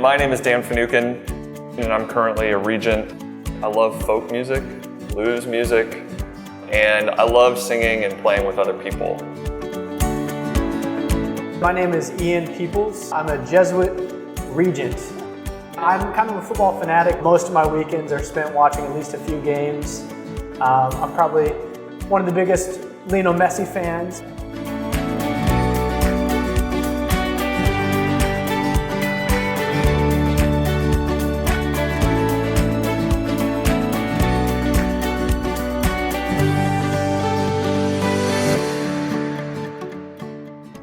My name is Dan Finucane, and I'm currently a regent. I love folk music, blues music, and I love singing and playing with other people. My name is Ian Peoples. I'm a Jesuit regent. I'm kind of a football fanatic. Most of my weekends are spent watching at least a few games. I'm probably one of the biggest Lionel Messi fans.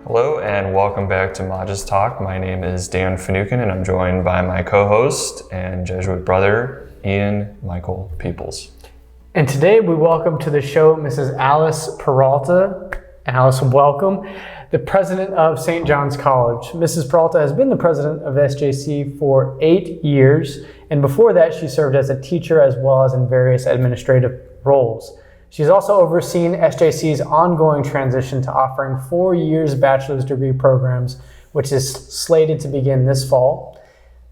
Hello and welcome back to MagisTalk. My name is Dan Finucane and I'm joined by my co-host and Jesuit brother, Ian Michael Peoples. And today we welcome to the show Mrs. Alice Peralta. Alice, welcome. The president of St. John's College. Mrs. Peralta has been the president of SJC for 8 years, and before that she served as a teacher as well as in various administrative roles. She's also overseen SJC's ongoing transition to offering 4 years bachelor's degree programs, which is slated to begin this fall.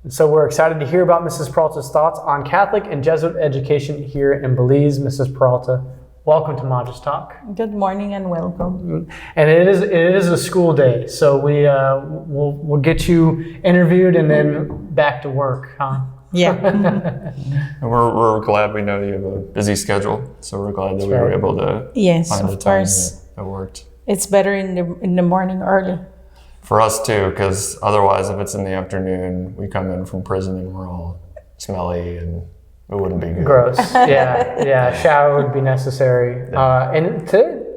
And so we're excited to hear about Mrs. Peralta's thoughts on Catholic and Jesuit education here in Belize. Mrs. Peralta, welcome to MagisTalk. Good morning and welcome. And it is a school day, so we'll get you interviewed and then back to work, huh? Yeah. We're glad we know you have a busy schedule, so we're glad that we were able to find the time that worked. It's better in the morning early. For us too, because otherwise if it's in the afternoon, we come in from prison and we're all smelly and it wouldn't be good. Gross. Yeah. Shower would be necessary. And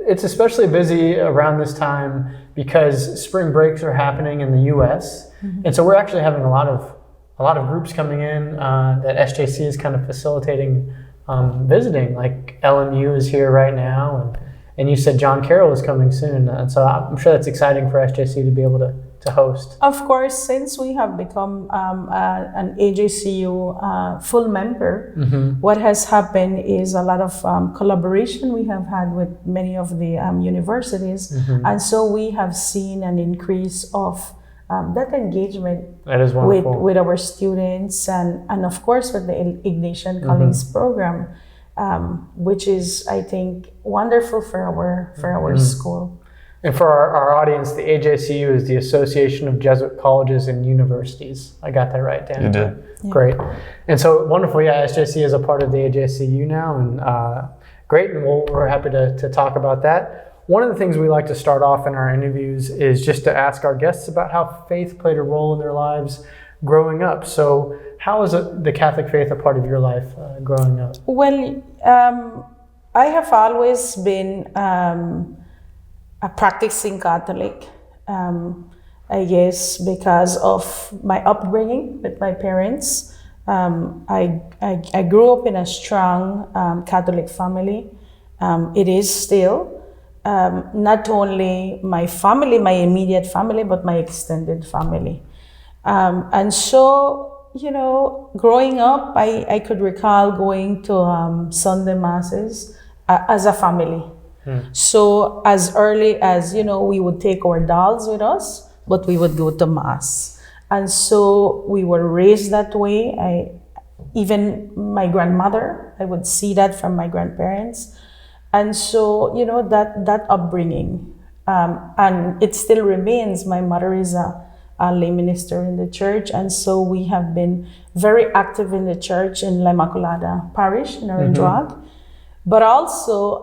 it's especially busy around this time because spring breaks are happening in the U.S. Mm-hmm. And so we're actually having a lot of groups coming in that SJC is kind of facilitating visiting. Like LMU is here right now, and you said John Carroll is coming soon. And so I'm sure that's exciting for SJC to be able to host. Of course, since we have become an AJCU full member, what has happened is a lot of collaboration we have had with many of the universities. And so we have seen an increase of that engagement that is with our students and of course with the Ignatian Colleagues program, which is, I think, wonderful for our school. And for our audience, the AJCU is the Association of Jesuit Colleges and Universities. I got that right, Dan? You did. Yeah. Great. And so wonderful, SJC is a part of the AJCU now, and great, and we're happy to talk about that. One of the things we like to start off in our interviews is just to ask our guests about how faith played a role in their lives growing up. So how is the Catholic faith a part of your life growing up? Well, I have always been a practicing Catholic, I guess because of my upbringing with my parents. I grew up in a strong Catholic family. It is still. Not only my family, my immediate family, but my extended family. And so, growing up, I could recall going to Sunday masses as a family. So as early as, we would take our dolls with us, but we would go to mass. And so we were raised that way. Even my grandmother, I would see that from my grandparents. And so, that upbringing, and it still remains. My mother is a lay minister in the church, and so we have been very active in the church in La Immaculada Parish in Orange Walk. But also,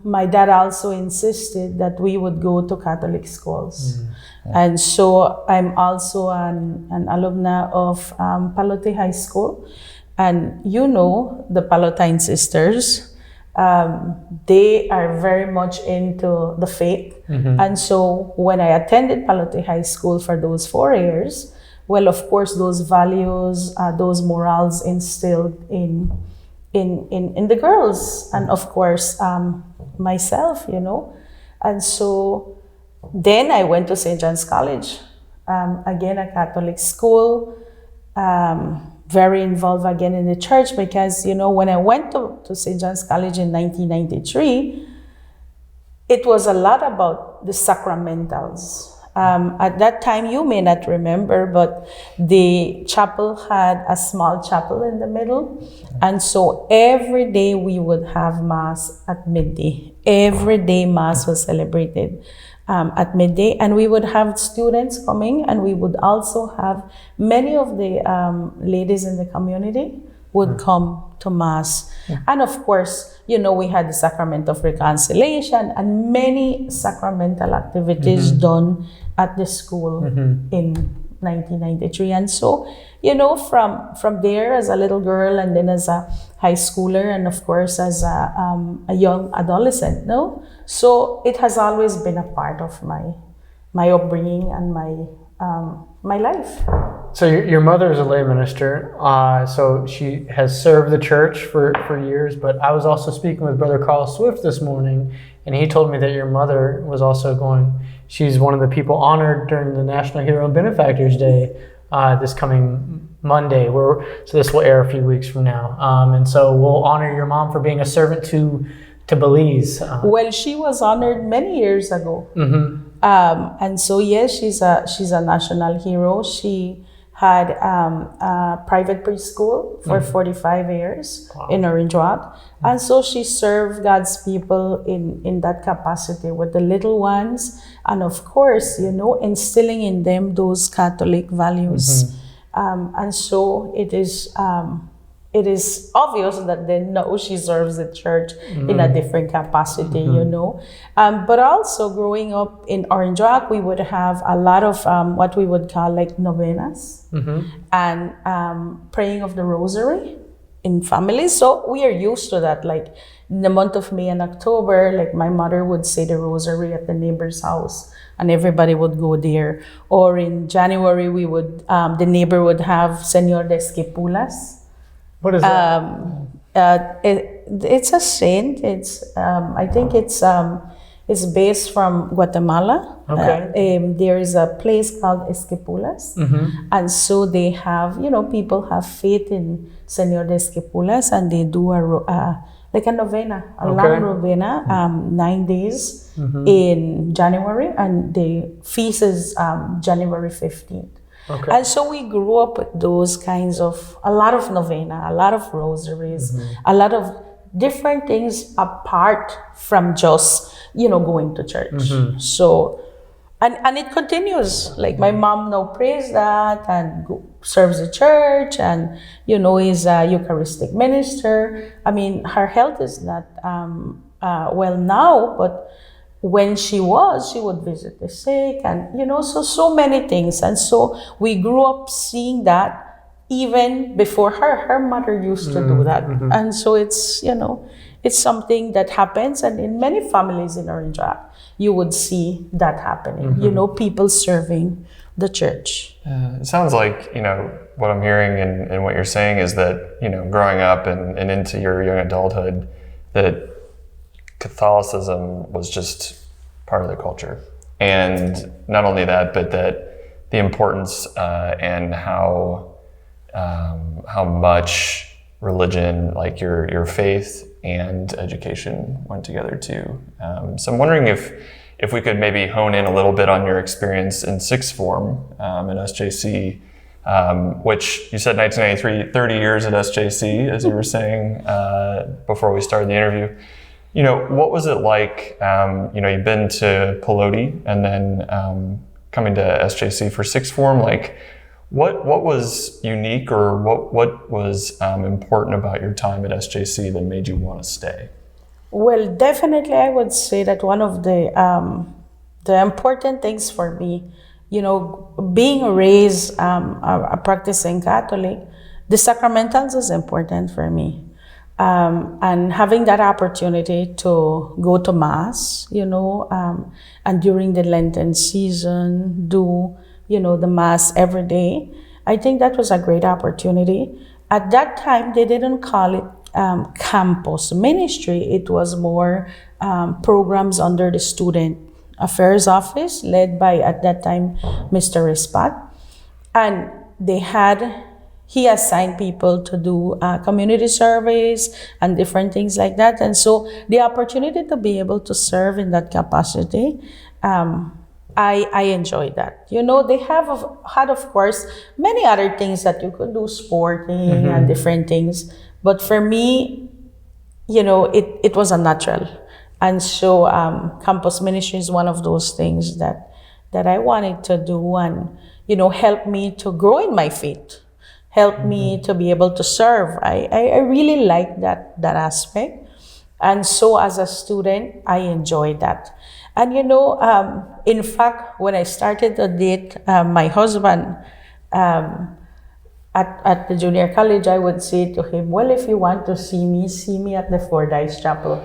my dad also insisted that we would go to Catholic schools. And so I'm also an alumna of Palote High School. And the Palotine sisters, they are very much into the faith. And so when I attended Peralta High School for those 4 years, well, of course, those values, those morals instilled in the girls, and of course, myself, And so then I went to St. John's College, again, a Catholic school, very involved again in the church because, when I went to St. John's College in 1993, it was a lot about the sacramentals. At that time, you may not remember, but the chapel had a small chapel in the middle. And so every day we would have Mass at midday. Every day Mass was celebrated at midday. And we would have students coming, and we would also have many of the ladies in the community would come to Mass. And of course, we had the Sacrament of Reconciliation and many sacramental activities done at the school in 1993. And so, from there as a little girl, and then as a high schooler, and of course as a young adolescent, no? So it has always been a part of my upbringing and my life. So your mother is a lay minister, so she has served the church for years, but I was also speaking with Brother Carl Swift this morning, and he told me that your mother was also she's one of the people honored during the National Hero and Benefactors Day this coming Monday, so this will air a few weeks from now. And so we'll honor your mom for being a servant to Belize. Well, she was honored many years ago. And so, yes, she's a national hero. She had a private preschool for 45 years in Orange Walk. And so she served God's people in that capacity with the little ones. And of course, instilling in them those Catholic values. And so it is obvious that they know she serves the church in a different capacity, But also growing up in Orange Walk, we would have a lot of what we would call like novenas and praying of the rosary in families. So we are used to that. Like in the month of May and October, like my mother would say the rosary at the neighbor's house, and everybody would go there. Or in January, we would the neighbor would have Señor de Esquipulas. What is that? It's a saint. I think it's based from Guatemala. Okay. There is a place called Esquipulas, and so they have, people have faith in Señor de Esquipulas, and they do like a novena, long novena, 9 days in January, and the feast is January 15th. Okay. And so we grew up with those kinds of, a lot of novena, a lot of rosaries, a lot of different things apart from just, going to church. So, and it continues. Like my mom now prays that and serves the church and, is a Eucharistic minister. I mean, her health is not well now, but when she would visit the sick and, so many things. And so we grew up seeing that even before her mother used to do that. And so it's, it's something that happens. And in many families in Orange Walk, you would see that happening, people serving the church. It sounds like, what I'm hearing and what you're saying is that, growing up and into your young adulthood, that Catholicism was just part of the culture. And not only that, but that the importance and how much religion, like your faith and education went together too. So I'm wondering if we could maybe hone in a little bit on your experience in sixth form in SJC, which you said 1993, 30 years at SJC, as you were saying before we started the interview. What was it like? You've been to Pelote and then coming to SJC for sixth form. Like, what was unique or what was important about your time at SJC that made you want to stay? Well, definitely, I would say that one of the important things for me, being raised a practicing Catholic, the sacramentals is important for me. And having that opportunity to go to Mass, and during the Lenten season, do, the Mass every day, I think that was a great opportunity. At that time, they didn't call it campus ministry. It was more programs under the Student Affairs Office, led by, at that time, Mr. Rispat. And he assigned people to do community surveys and different things like that. And so the opportunity to be able to serve in that capacity I enjoyed that. They had, of course, many other things that you could do, sporting and different things. But for me, it was a natural. And so campus ministry is one of those things that I wanted to do and, help me to grow in my faith, help me to be able to serve. I really like that aspect. And so as a student, I enjoyed that. And, in fact, when I started to date my husband, at the junior college, I would say to him, well, if you want to see me at the Fordyce Chapel.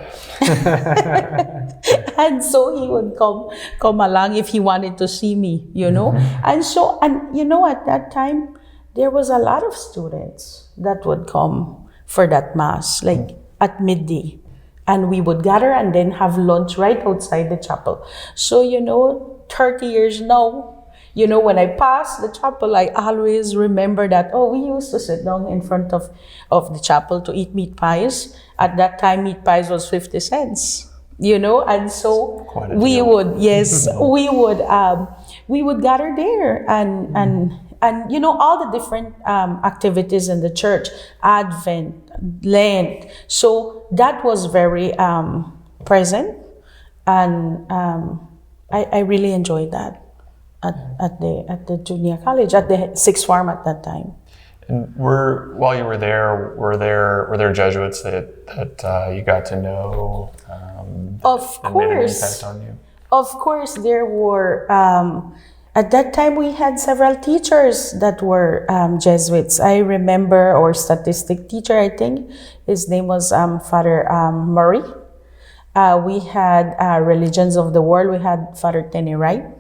And so he would come along if he wanted to see me, And so, at that time, there was a lot of students that would come for that mass, like at midday. And we would gather and then have lunch right outside the chapel. So, 30 years now, when I pass the chapel, I always remember that, we used to sit down in front of the chapel to eat meat pies. At that time, meat pies was 50 cents, and so we would, we would gather there and all the different activities in the church, Advent, Lent. So that was very present, and I really enjoyed that. At the junior college, at the sixth form at that time. And while you were there, were there Jesuits that you got to know? Of that made an course, impact on you? Of course, there were. At that time, we had several teachers that were Jesuits. I remember our statistic teacher. I think his name was Father Murray. We had Religions of the World. We had Father Tenny Wright.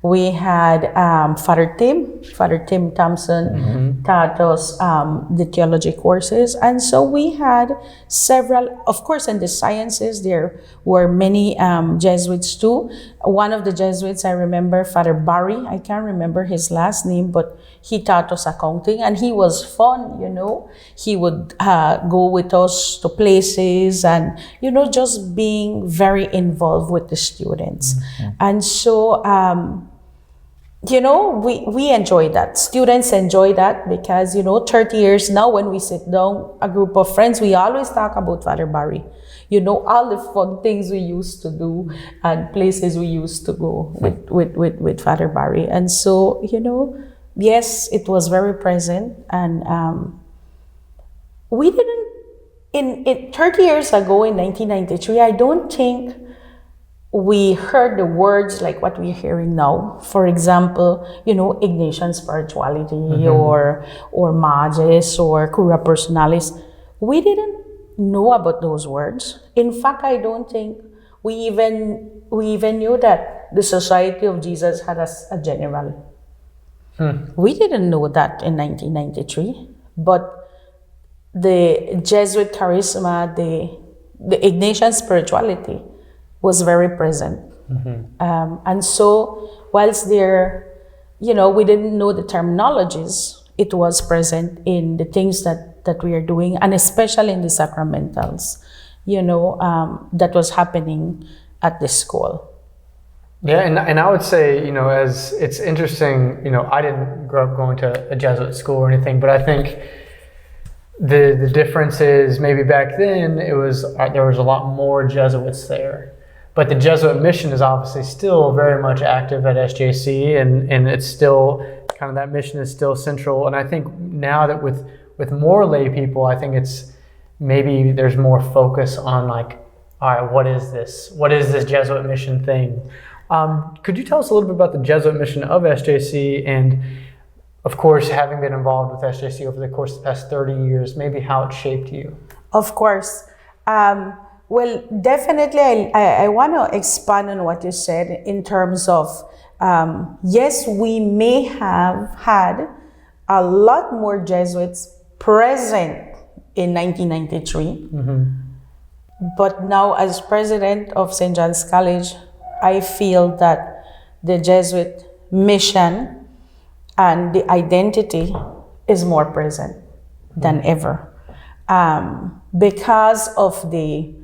We had Father Tim Thompson taught us the theology courses. And so we had several, of course, in the sciences, there were many Jesuits too. One of the Jesuits, I remember, Father Barry, I can't remember his last name, but he taught us accounting and he was fun, He would go with us to places and, just being very involved with the students. And so, we enjoy that. Students enjoy that because, 30 years now when we sit down, a group of friends, we always talk about Father Barry. All the fun things we used to do and places we used to go with Father Barry. And so, yes, it was very present. And we didn't, in 30 years ago in 1993, I don't think we heard the words like what we're hearing now. For example, Ignatian spirituality or Magis or Cura Personalis. We didn't know about those words. In fact, I don't think we even knew that the Society of Jesus had a general. We didn't know that in 1993. But the Jesuit charisma, the Ignatian spirituality was very present. And so whilst there, we didn't know the terminologies, it was present in the things that we are doing, and especially in the sacramentals, that was happening at the school. Yeah, and I would say, as it's interesting, I didn't grow up going to a Jesuit school or anything, but I think the difference is maybe back then there was a lot more Jesuits there. But the Jesuit mission is obviously still very much active at SJC, and it's still kind of, that mission is still central. And I think now that with more lay people, I think it's maybe there's more focus on like, all right, what is this Jesuit mission thing? Could you tell us a little bit about the Jesuit mission of SJC, and of course, having been involved with SJC over the course of the past 30 years, maybe how it shaped you? Of course. Well, definitely, I want to expand on what you said in terms of, yes, we may have had a lot more Jesuits present in 1993. But now, as president of St. John's College, I feel that the Jesuit mission and the identity is more present than ever, because of the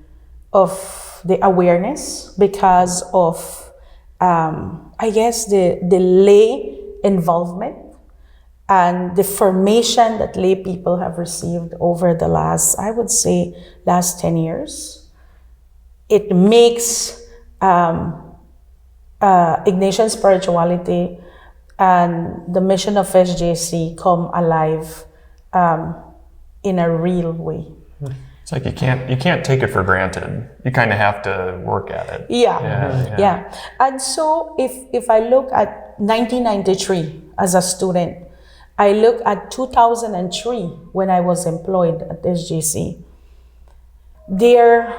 awareness, because of I guess the lay involvement and the formation that lay people have received over the last, I would say, last 10 years. It makes Ignatian spirituality and the mission of SJC come alive in a real way. It's like you can't take it for granted. You kind of have to work at it. Yeah. And so if I look at 1993 as a student, I look at 2003 when I was employed at SJC, there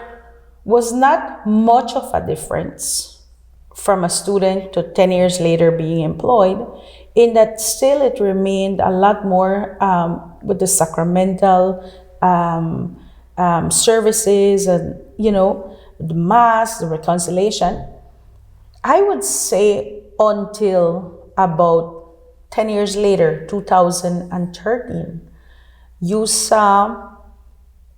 was not much of a difference from a student to 10 years later being employed, in that still it remained a lot more with the sacramental services and, the mass, the reconciliation. I would say until about 10 years later, 2013, you saw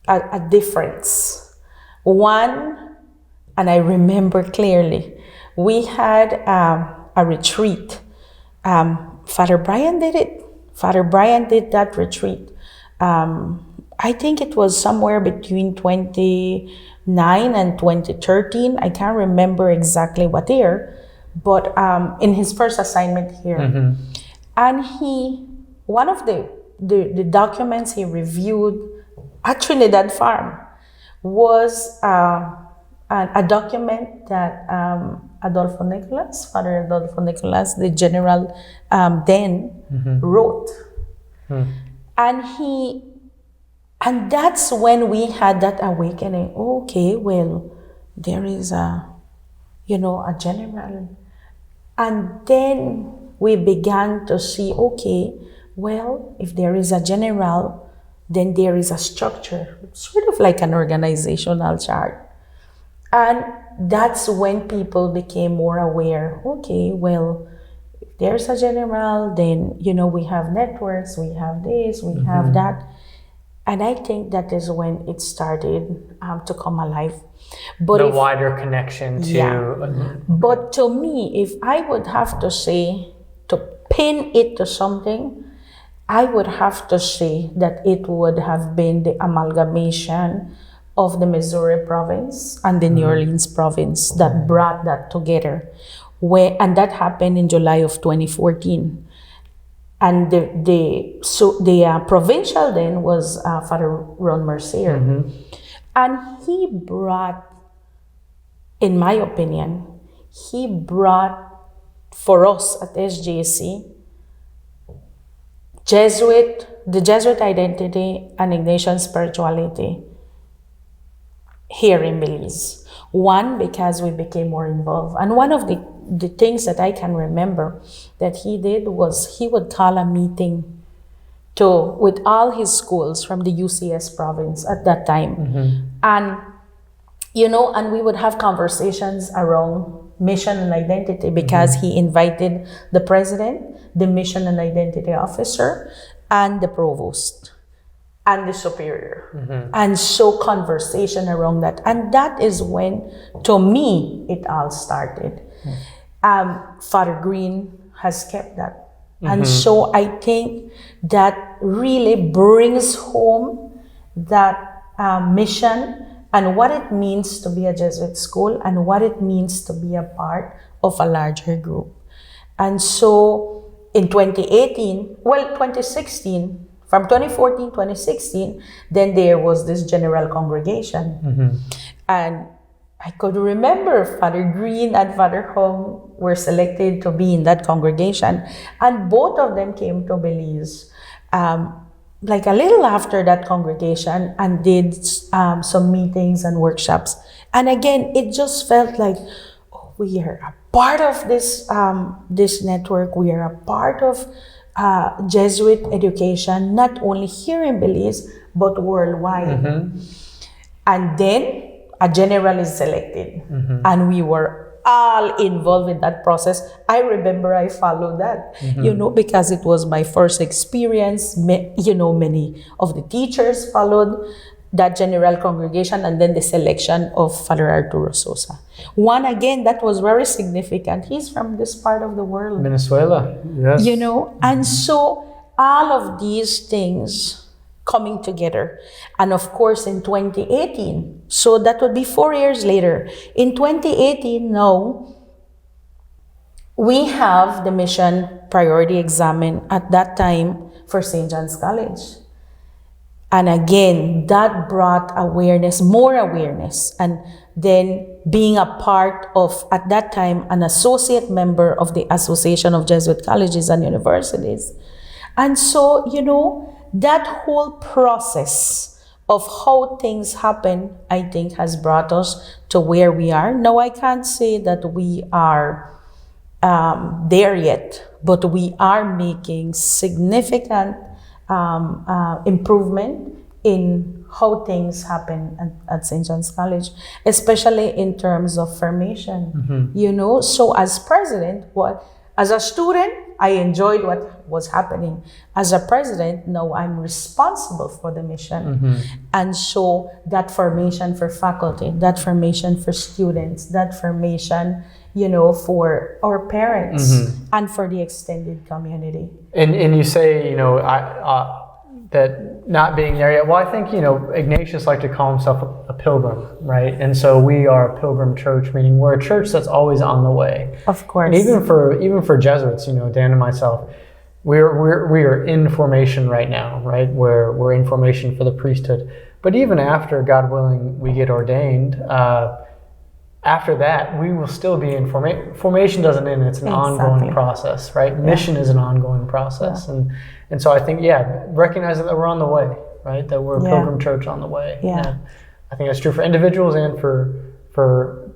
a difference. One, and I remember clearly, we had a retreat. Father Brian did it. Father Brian did that retreat. I think it was somewhere between 2009 and 2013. I can't remember exactly what year, but in his first assignment here. Mm-hmm. And one of the documents he reviewed at Trinidad Farm was a document that Father Adolfo Nicolas, the general then, wrote. And that's when we had that awakening. Okay, well, there is a general. And then we began to see, okay, well, if there is a general, then there is a structure, sort of like an organizational chart. And that's when people became more aware. Okay, well, if there's a general, then, we have networks, we have this, we have that. And I think that is when it started to come alive. But the wider connection to... Yeah. But to me, if I would have to say, to pin it to something, I would have to say that it would have been the amalgamation of the Missouri province and the New Orleans province that brought that together. And that happened in July of 2014. And the provincial then was Father Ron Mercier. Mm-hmm. And he brought, in my opinion, for us at SJC, the Jesuit identity and Ignatian spirituality here in Belize. One, because we became more involved. And one of the things that I can remember that he did was he would call a meeting with all his schools from the UCS province at that time. Mm-hmm. And we would have conversations around mission and identity because he invited the president, the mission and identity officer, and the provost and the superior. Mm-hmm. And so conversation around that. And that is when, to me, it all started. Mm-hmm. Father Green has kept that. Mm-hmm. And so I think that really brings home that mission and what it means to be a Jesuit school and what it means to be a part of a larger group. And so in 2016, from 2014, 2016, then there was this general congregation. Mm-hmm. And I could remember Father Green and Father Hong were selected to be in that congregation. And both of them came to Belize like a little after that congregation and did some meetings and workshops. And again, it just felt like, we are a part of this network. We are a part of Jesuit education, not only here in Belize, but worldwide. Mm-hmm. And then a general is selected. Mm-hmm. And we were all involved in that process. I remember I followed that, because it was my first experience. Many of the teachers followed. that general congregation, and then the selection of Father Arturo Sosa. One, again, that was very significant. He's from this part of the world. Venezuela, yes. You know, and so all of these things coming together. And of course, in 2018, so that would be 4 years later. In 2018, now, we have the mission priority examen at that time for St. John's College. And again, that brought awareness, more awareness, and then being a part of, at that time, an associate member of the Association of Jesuit Colleges and Universities. And so, you know, that whole process of how things happen, I think, has brought us to where we are. Now, I can't say that we are there yet, but we are making significant improvement in how things happen at St. John's College, especially in terms of formation. You know, so as president, as a student, I enjoyed what was happening. As a president, now I'm responsible for the mission. And so that formation for faculty, that formation for students, that formation, you know, for our parents and for the extended community. And you say, you know, that not being there yet. Well, I think, you know, Ignatius liked to call himself a pilgrim, right? And so we are a pilgrim church, meaning we're a church that's always on the way. Of course. And even for Jesuits, you know, Dan and myself, we are in formation right now, right? We're in formation for the priesthood. But even after, God willing, we get ordained, after that, we will still be in formation. Formation doesn't end; it's an ongoing process, right? Yeah. Mission is an ongoing process, and so I think, recognizing that we're on the way, right? That we're a pilgrim church on the way. Yeah, and I think that's true for individuals and for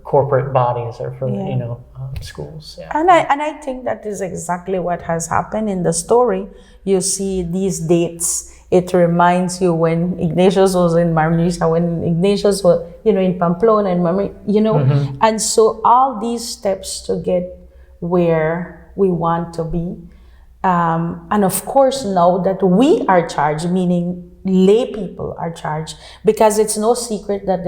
corporate bodies or for you know schools. Yeah. And I think that is exactly what has happened in the story. You see these dates. It reminds you when Ignatius was in Marmisa, when Ignatius was, you know, in Pamplona and you know, and so all these steps to get where we want to be. And of course, now that we are charged, meaning lay people are charged, because it's no secret that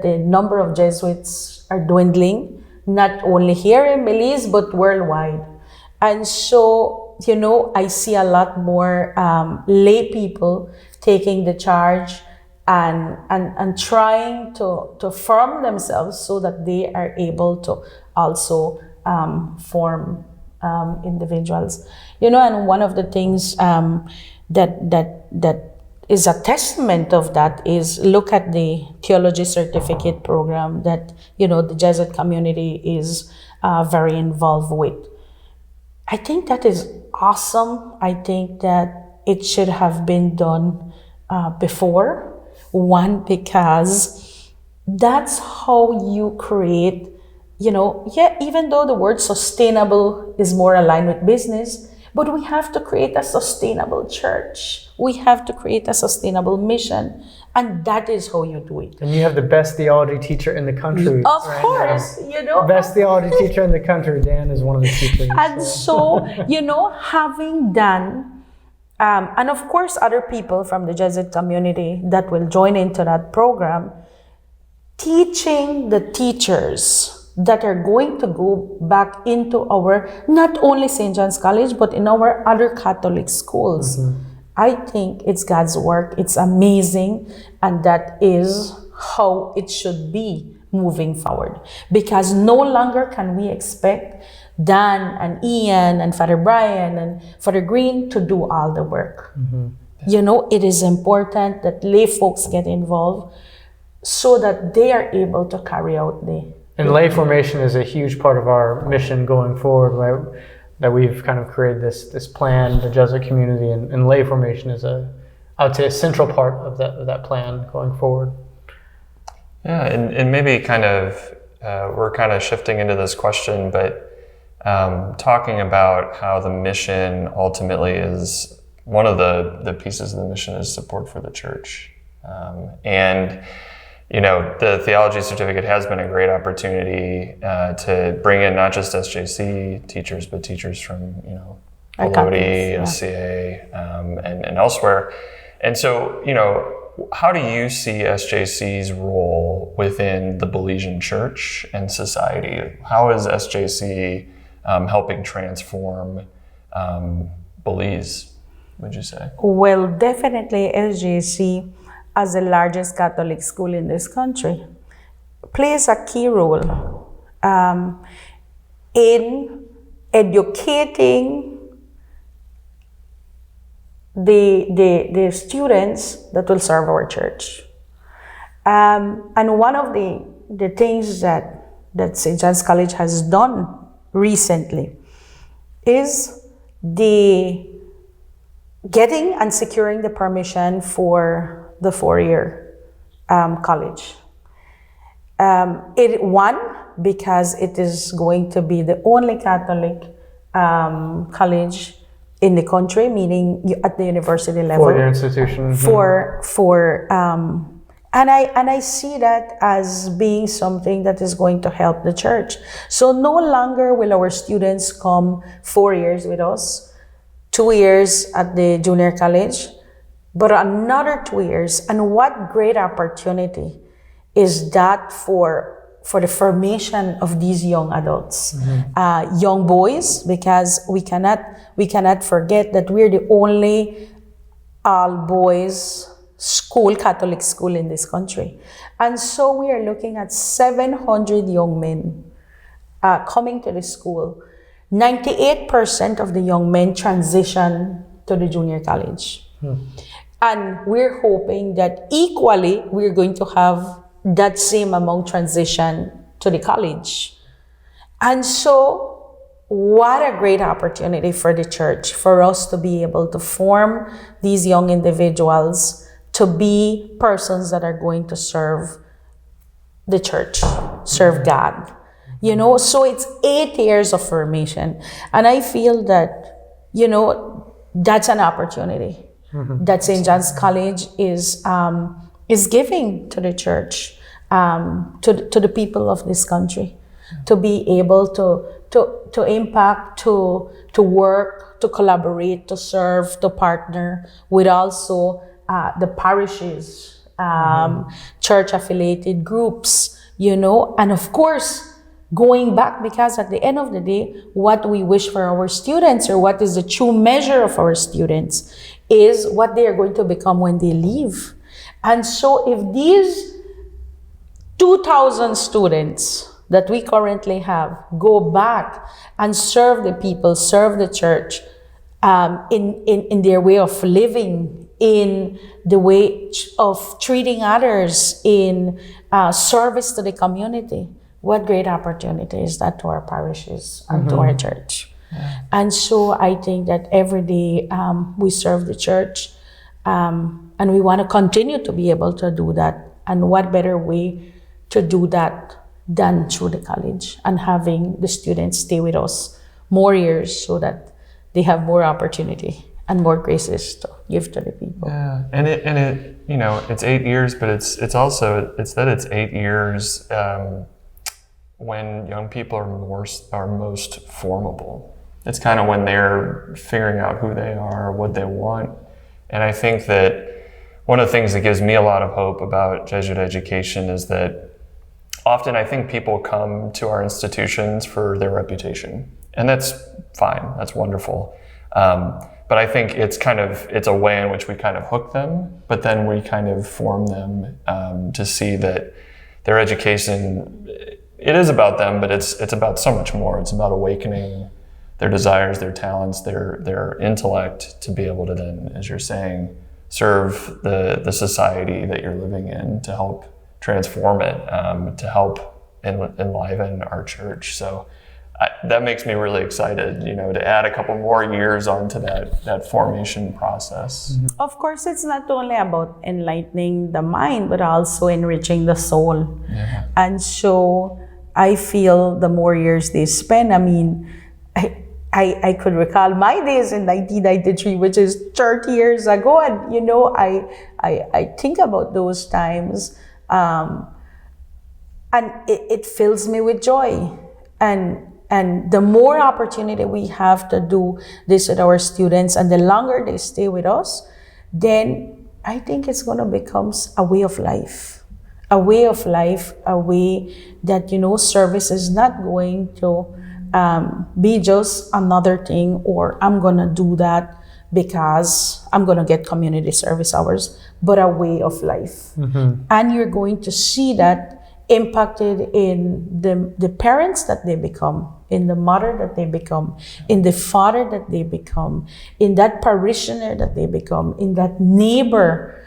the number of Jesuits are dwindling, not only here in Belize, but worldwide. And so, you know, I see a lot more lay people taking the charge and trying to form themselves so that they are able to also form individuals. You know, and one of the things that is a testament of that is look at the theology certificate program that, you know, the Jesuit community is very involved with. I think that is awesome. I think that it should have been done before. One, because that's how you create, you know, even though the word sustainable is more aligned with business, but we have to create a sustainable church. We have to create a sustainable mission. And that is how you do it. And you have the best theology teacher in the country. Of course, you know. Best theology teacher in the country. Dan is one of the teachers. And so, you know, having done, and of course other people from the Jesuit community that will join into that program, teaching the teachers that are going to go back into our, not only St. John's College, but in our other Catholic schools. I think it's God's work. It's amazing. And that is how it should be moving forward. Because no longer can we expect Dan and Ian and Father Brian and Father Green to do all the work. You know, it is important that lay folks get involved so that they are able to carry out the... And lay formation is a huge part of our mission going forward, right? That we've kind of created this plan, the Jesuit community, and lay formation is I would say, a central part of that plan going forward. Yeah, and maybe kind of we're kind of shifting into this question, but talking about how the mission ultimately is one of the pieces of the mission is support for the church, and. You know, the theology certificate has been a great opportunity to bring in not just SJC teachers, but teachers from, you know, Peloti, SCA, and elsewhere. And so, you know, how do you see SJC's role within the Belizean church and society? How is SJC helping transform Belize, would you say? Well, definitely SJC, as the largest Catholic school in this country, plays a key role in educating the students that will serve our church. And one of the things that St. John's College has done recently is the getting and securing the permission for the 4-year college. Because it is going to be the only Catholic college in the country, meaning at the university level. 4-year institution. And I see that as being something that is going to help the church. So no longer will our students come 4 years with us, 2 years at the junior college, but another 2 years. And what great opportunity is that for the formation of these young adults, young boys, because we cannot forget that we're the only all-boys school, Catholic school in this country. And so we are looking at 700 young men coming to the school. 98% of the young men transition to the junior college. And we're hoping that equally we're going to have that same amount transition to the college. And so what a great opportunity for the church, for us to be able to form these young individuals to be persons that are going to serve the church, serve God. You know, so it's 8 years of formation. And I feel that, you know, that's an opportunity that St. John's College is giving to the church, to the people of this country, to be able to impact, to work, to collaborate, to serve, to partner with also the parishes, church-affiliated groups, you know, and of course, going back, because at the end of the day, what we wish for our students, or what is the true measure of our students, is what they are going to become when they leave. And so if these 2,000 students that we currently have go back and serve the people, serve the church, in their way of living, in the way of treating others, in service to the community, what great opportunity is that to our parishes and to our church. Yeah. And so I think that every day we serve the church, and we want to continue to be able to do that. And what better way to do that than through the college, and having the students stay with us more years so that they have more opportunity and more graces to give to the people. Yeah, and it you know, it's 8 years, but it's 8 years when young people are most formable. It's kind of when they're figuring out who they are, what they want. And I think that one of the things that gives me a lot of hope about Jesuit education is that often I think people come to our institutions for their reputation, and that's fine, that's wonderful. But I think it's a way in which we kind of hook them, but then we kind of form them to see that their education, it is about them, but it's about so much more. It's about awakening their desires, their talents, their intellect, to be able to then, as you're saying, serve the society that you're living in, to help transform it, to help enliven our church. So that makes me really excited, you know, to add a couple more years onto that formation process. Of course, it's not only about enlightening the mind, but also enriching the soul. Yeah. And so I feel the more years they spend, I mean, I could recall my days in 1993, which is 30 years ago. And, you know, I think about those times, and it fills me with joy. And the more opportunity we have to do this with our students, and the longer they stay with us, then I think it's going to become a way of life. A way of life, a way that, service is not going to be just another thing, or I'm going to do that because I'm going to get community service hours, but a way of life. And you're going to see that impacted in the parents that they become, in the mother that they become, in the father that they become, in that parishioner that they become, in that neighbor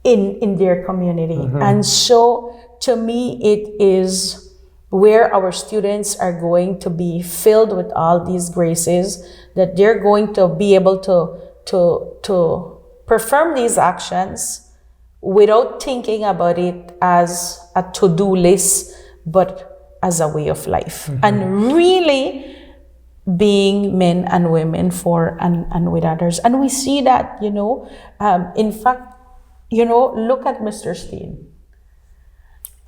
in their community. And so to me, it is where our students are going to be filled with all these graces, that they're going to be able to perform these actions without thinking about it as a to-do list, but as a way of life. And really being men and women for and with others. And we see that, in fact, look at Mr. Steen.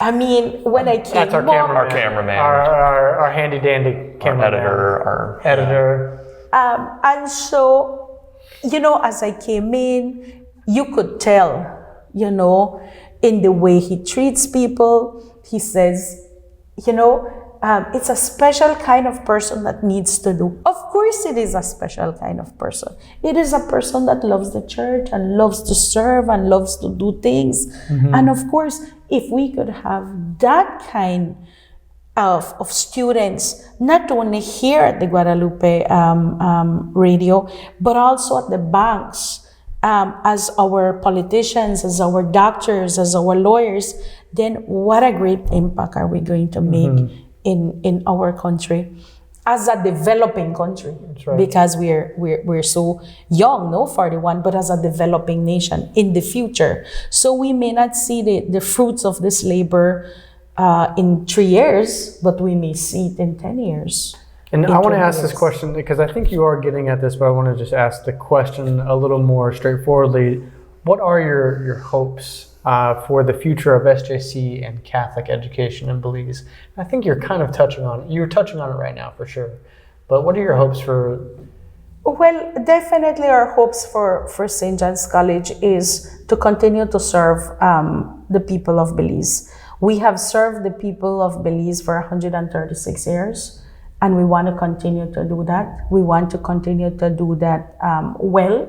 I mean, when I came That's our cameraman. Our handy dandy cameraman. Our editor. And so, as I came in, you could tell, in the way he treats people. He says, it's a special kind of person that needs to do. Of course, it is a special kind of person. It is a person that loves the church and loves to serve and loves to do things. And of course, if we could have that kind of students, not only here at the Guadalupe radio, but also at the banks, as our politicians, as our doctors, as our lawyers, then what a great impact are we going to make in our country as a developing country. That's right. Because we're so young, 41, but as a developing nation in the future. So we may not see the fruits of this labor in 3 years, but we may see it in 10 years. And I want to ask this question because I think you are getting at this, but I want to just ask the question a little more straightforwardly. What are your hopes for the future of SJC and Catholic education in Belize? I think you're kind of touching on it. You're touching on it right now for sure. But what are your hopes for? Well, definitely our hopes for St. John's College is to continue to serve the people of Belize. We have served the people of Belize for 136 years, and we want to continue to do that. We want to continue to do that well.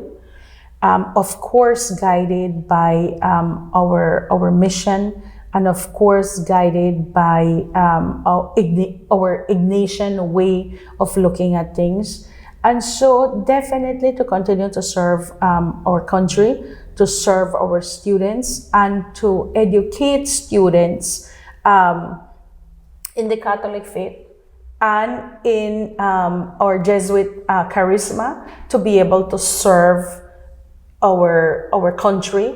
Of course, guided by our mission, and of course, guided by our Ignatian way of looking at things. And so definitely to continue to serve our country, to serve our students, and to educate students in the Catholic faith and in our Jesuit charisma, to be able to serve our country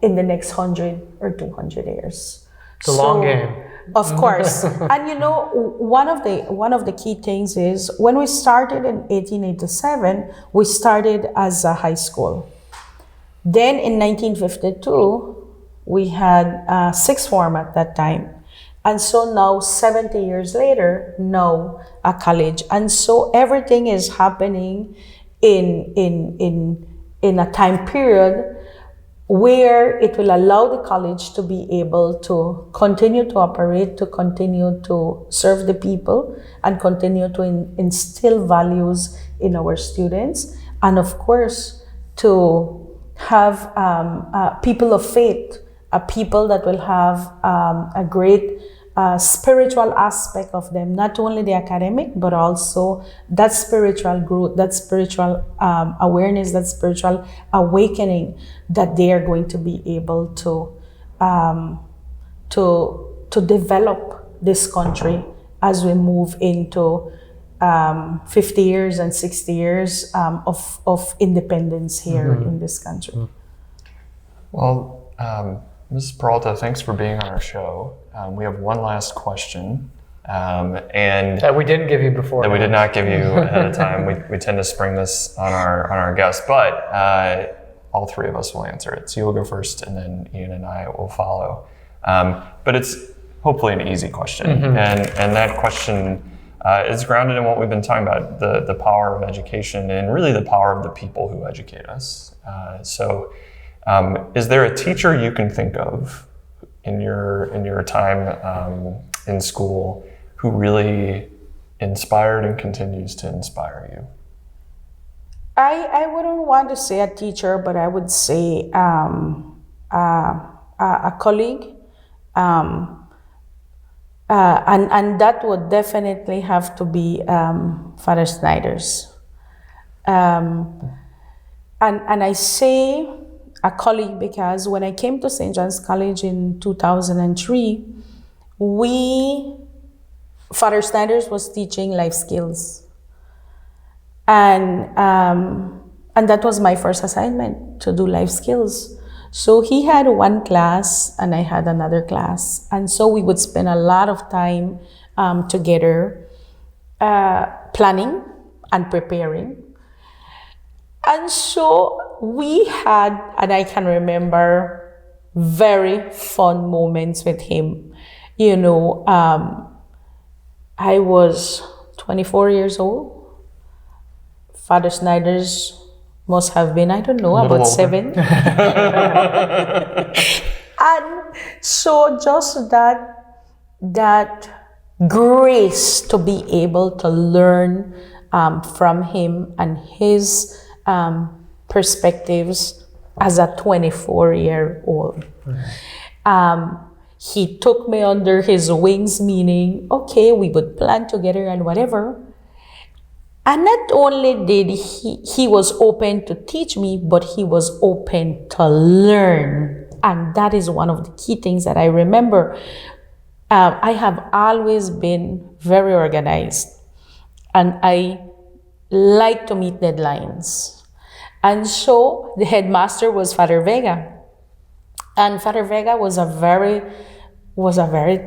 in the next 100 or 200 years. It's a long game. Of course. And one of the key things is when we started in 1887, we started as a high school. Then in 1952, we had sixth form at that time. And so now 70 years later, now a college. And so everything is happening in a time period where it will allow the college to be able to continue to operate, to continue to serve the people, and continue to instill values in our students. And of course, to have people of faith, a people that will have a great spiritual aspect of them, not only the academic, but also that spiritual growth, that spiritual awareness, that spiritual awakening that they are going to be able to develop this country as we move into 50 years and 60 years of independence here in this country. Well, Mrs. Peralta, thanks for being on our show. We have one last question. And that we didn't give you before. That we did not give you ahead of time. We tend to spring this on our guests, but all three of us will answer it. So you'll go first, and then Ian and I will follow. But it's hopefully an easy question. And that question is grounded in what we've been talking about, the power of education and really the power of the people who educate us. Is there a teacher you can think of in your time in school who really inspired and continues to inspire you? I wouldn't want to say a teacher, but I would say a colleague. And that would definitely have to be Father Snyder's. And I say a colleague because when I came to St. John's College in 2003, Father Snyder's was teaching life skills. And that was my first assignment, to do life skills. So he had one class and I had another class. And so we would spend a lot of time together planning and preparing. And so we had, and I can remember, very fun moments with him. You know, I was 24 years old. Father Snyder's must have been, I don't know, about 7. And so just that grace to be able to learn from him and his perspectives as a 24-year-old. He took me under his wings, meaning, okay, we would plan together and whatever. And not only did he was open to teach me, but he was open to learn. And that is one of the key things that I remember. I have always been very organized. And I like to meet deadlines. And so the headmaster was Father Vega. And Father Vega was a very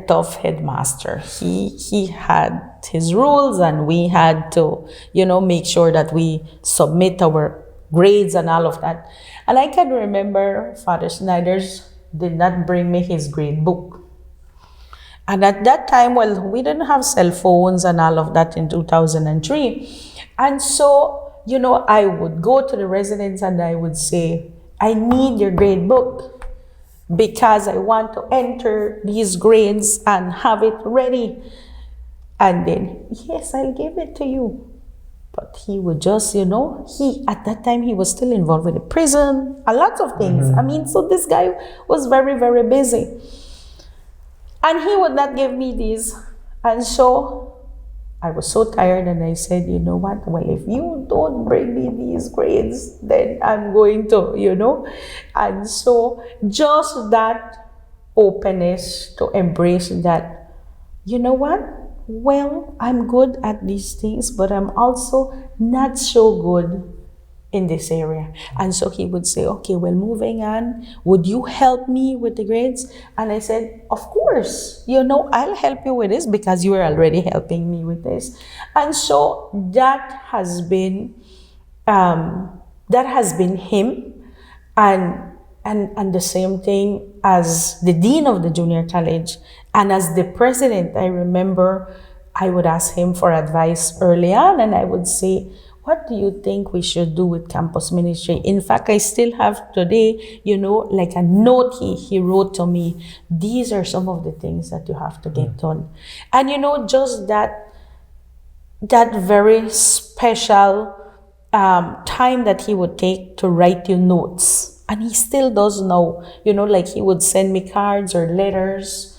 tough headmaster. He had his rules, and we had to, make sure that we submit our grades and all of that. And I can remember Father Snyder's did not bring me his grade book. And at that time, we didn't have cell phones and all of that in 2003. And so, I would go to the residents and I would say, I need your grade book, because I want to enter these grades and have it ready. And then, yes, I'll give it to you. But he would just, at that time, he was still involved with the prison, a lot of things. Mm-hmm. So this guy was very, very busy. And he would not give me these. And so I was so tired, and I said, you know what? Well, if you don't bring me these grades, then I'm going to, And so just that openness to embrace that, you know what? Well, I'm good at these things, but I'm also not so good in this area. And so he would say, okay, well, moving on, would you help me with the grades? And I said, of course, I'll help you with this because you are already helping me with this. And so that has been him. And the same thing as the dean of the junior college and as the president. I remember I would ask him for advice early on, and I would say, what do you think we should do with campus ministry? In fact, I still have today, like a note he wrote to me. These are some of the things that you have to get done. And just that very special time that he would take to write you notes. And he still does now, like he would send me cards or letters,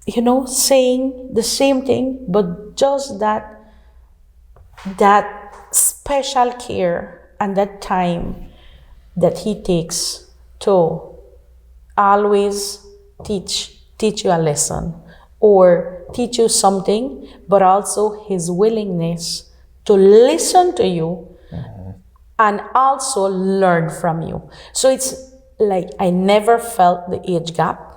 saying the same thing, but just that special care and that time that he takes to always teach you a lesson or teach you something, but also his willingness to listen to you and also learn from you. So it's like I never felt the age gap.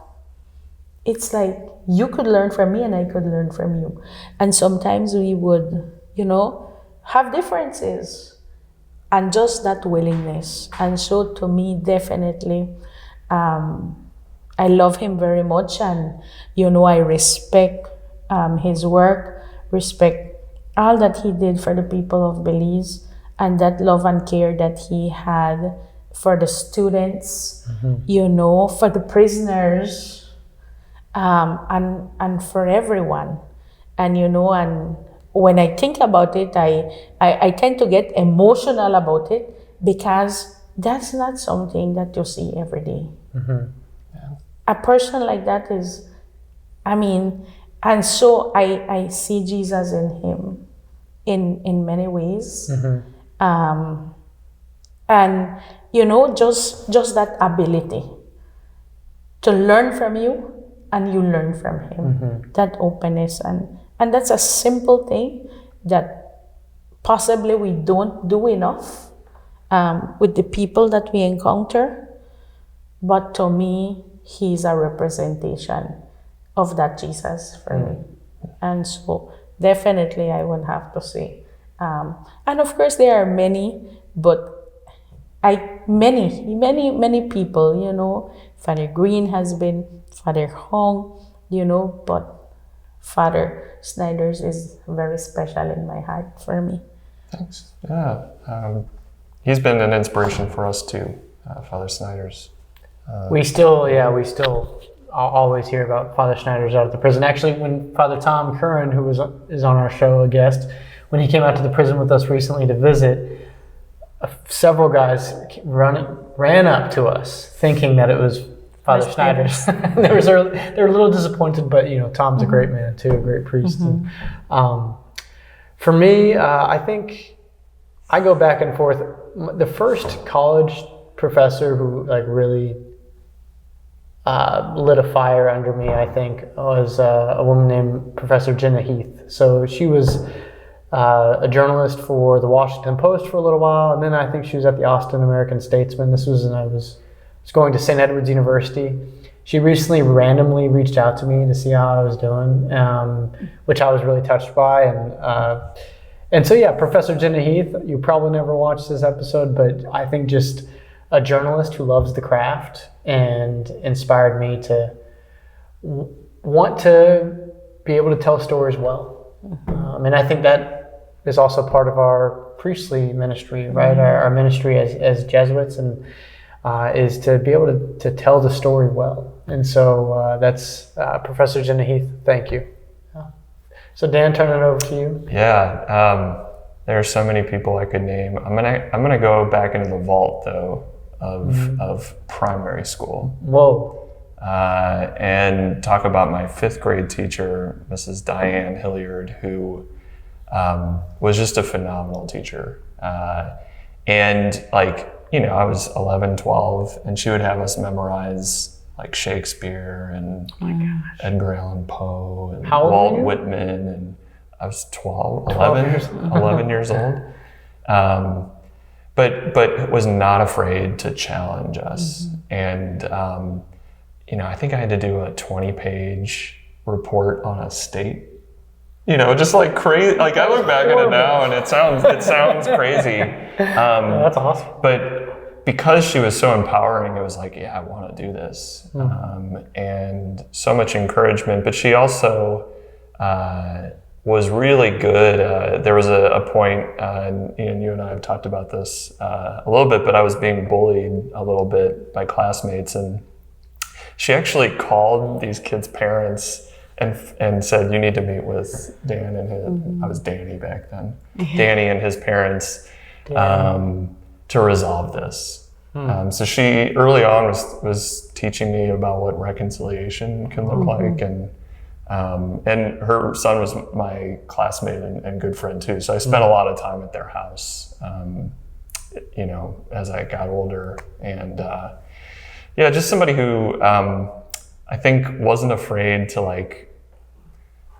It's like you could learn from me and I could learn from you. And sometimes we would, have differences and just that willingness. And so to me, definitely, I love him very much. And, I respect his work, respect all that he did for the people of Belize, and that love and care that he had for the students, for the prisoners, and for everyone. And and when I think about it, I tend to get emotional about it, because that's not something that you see every day. A person like that is, and so I see Jesus in him in many ways. And just that ability to learn from you and you learn from him, that openness, and that's a simple thing that possibly we don't do enough with the people that we encounter, but to me he's a representation of that Jesus for me. And so definitely I would have to say, and of course there are many, but many people, Father Green has been, Father Hong, but Father Snyder's is very special in my heart for me. Thanks. Yeah. He's been an inspiration for us too, Father Snyder's. We still always hear about Father Snyder's out of the prison. Actually, when Father Tom Curran, who is on our show, a guest, when he came out to the prison with us recently to visit, several guys ran up to us thinking that it was Father Snyder's. They were a little disappointed, but Tom's a great man too, a great priest. And, for me, I think I go back and forth. The first college professor who really lit a fire under me, I think, was a woman named Professor Jenna Heath. So she was a journalist for the Washington Post for a little while, and then I think she was at the Austin American-Statesman. This was when I was going to St. Edward's University. She recently randomly reached out to me to see how I was doing, which I was really touched by. And so, yeah, Professor Jenna Heath, you probably never watched this episode, but I think just a journalist who loves the craft and inspired me to want to be able to tell stories well. And I think that is also part of our priestly ministry, right? Our ministry as Jesuits, and is to be able to tell the story well. And so that's Professor Jenna Heath. Thank you. So Dan, turn it over to you. Yeah, there are so many people I could name. I'm gonna go back into the vault though of primary school. Whoa. And talk about my 5th grade teacher, Mrs. Diane Hilliard, who was just a phenomenal teacher. And I was 11, 12, and she would have us memorize Shakespeare and Edgar Allan Poe and Walt Whitman, and I was 11 years old. But was not afraid to challenge us. And I think I had to do a 20-page report on a state. Just crazy. I look back at it now and it sounds crazy. That's awesome. But because she was so empowering, it was I want to do this. And so much encouragement. But she also was really good. There was a point, and Ian, you and I have talked about this a little bit, but I was being bullied a little bit by classmates, and she actually called these kids' parents and said, "You need to meet with Dan and his." I was Danny back then. Danny and his parents to resolve this. So she early on was teaching me about what reconciliation can look like, and her son was my classmate and good friend too. So I spent a lot of time at their house, as I got older, and just somebody who I think wasn't afraid to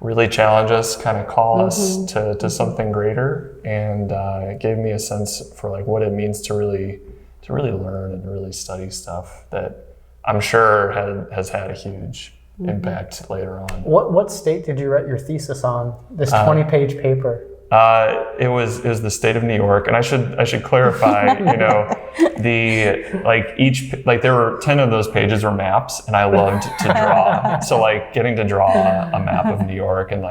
really challenge us, kind of call us to something greater, and it gave me a sense for what it means to really learn and really study stuff that I'm sure has had a huge impact later on. What state did you write your thesis on? This 20-page paper. It was the state of New York, and I should clarify. There were 10 of those pages were maps, and I loved to draw. So getting to draw a map of New York and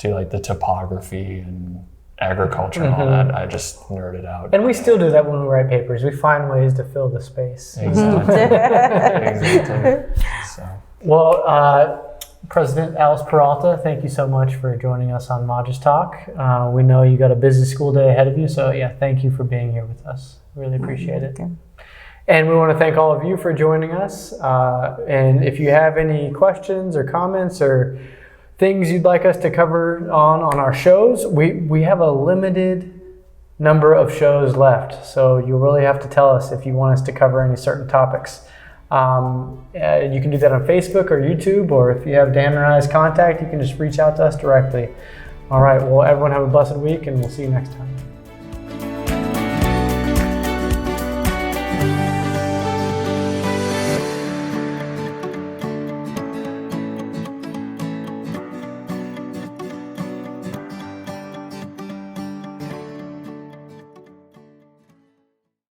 do like the topography and agriculture and all that. I just nerded out. And we still do that when we write papers. We find ways to fill the space. Exactly. Exactly. So. Well, President Alice Peralta, thank you so much for joining us on MagisTalk. We know you got a busy school day ahead of you, so yeah, thank you for being here with us. Really appreciate it. And we want to thank all of you for joining us. And if you have any questions or comments or things you'd like us to cover on our shows, we have a limited number of shows left. So you'll really have to tell us if you want us to cover any certain topics. You can do that on Facebook or YouTube, or if you have Dan and I's contact, you can just reach out to us directly. All right, well, everyone have a blessed week, and we'll see you next time.